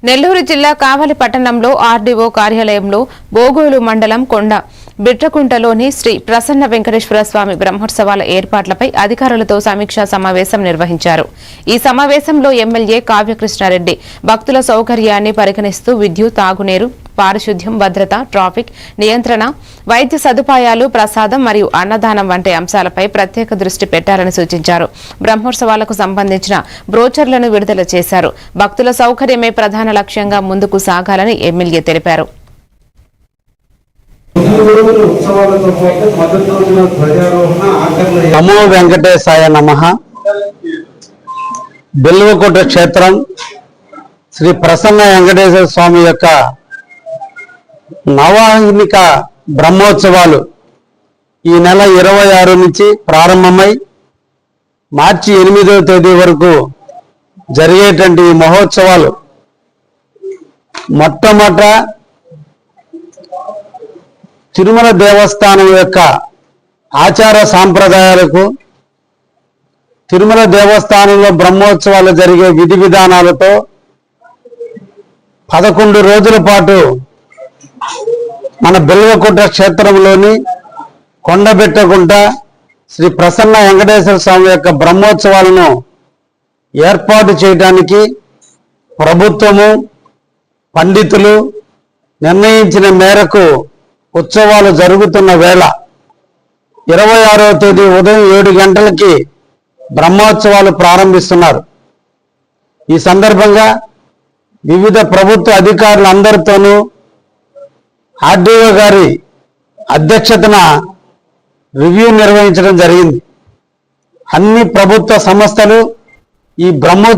నెల్లూరు జిల్లా కావలి పట్టణంలో ఆర్డీఓ కార్యాలయంలో బోగోలు మండలం కొండ బిట్రకుంటలోని శ్రీ ప్రసన్న వెంకటేశ్వర స్వామి బ్రహ్మోత్సవాల ఏర్పాట్లపై అధికారులతో సమీక్షా సమావేశం నిర్వహించారు. ఈ సమావేశంలో ఎమ్మెల్యే కావ్యకృష్ణారెడ్డి భక్తుల సౌకర్యాన్ని పరిగణిస్తూ విద్యుత్, తాగునీరు, పారిశుద్ధ్యం, భద్రత, ట్రాఫిక్ నియంత్రణ, వైద్య సదుపాయాలు, ప్రసాదం మరియు అన్నదానం వంటి అంశాలపై ప్రత్యేక దృష్టి పెట్టాలని సూచించారు. బ్రహ్మోత్సవాలకు సంబంధించిన బ్రోచర్లను విడుదల చేశారు. భక్తుల సౌకర్యమే ప్రధాన లక్ష్యంగా ముందుకు సాగాలని ఎమ్మెల్యే తెలిపారు. నమో వెంకటేశాయ నమః. బెల్వకోట క్షేత్రం శ్రీ ప్రసన్న వెంకటేశ్వర స్వామి యొక్క నవాహినిక బ్రహ్మోత్సవాలు ఈ నెల 26 నుంచి ప్రారంభమై మార్చి 8వ తేదీ వరకు జరిగేటువంటి ఈ మహోత్సవాలు మొట్టమొదట తిరుమల దేవస్థానం యొక్క ఆచార సాంప్రదాయాలకు, తిరుమల దేవస్థానంలో బ్రహ్మోత్సవాలు జరిగే విధి విధానాలతో 11 రోజుల పాటు మన బెల్వకుంట క్షేత్రంలోని కొండబెట్టకుంట శ్రీ ప్రసన్న వెంకటేశ్వర స్వామి యొక్క బ్రహ్మోత్సవాలను ఏర్పాటు చేయడానికి ప్రభుత్వము, పండితులు నిర్ణయించిన మేరకు ఉత్సవాలు జరుగుతున్న వేళ 26వ తేదీ ఉదయం 7 గంటలకి బ్రహ్మోత్సవాలు ప్రారంభిస్తున్నారు. ఈ సందర్భంగా వివిధ ప్రభుత్వ అధికారులందరితోనూ ఆర్డీఓ గారి అధ్యక్షతన రివ్యూ నిర్వహించడం జరిగింది. అన్ని ప్రభుత్వ సంస్థలు ఈ బ్రహ్మోత్సవ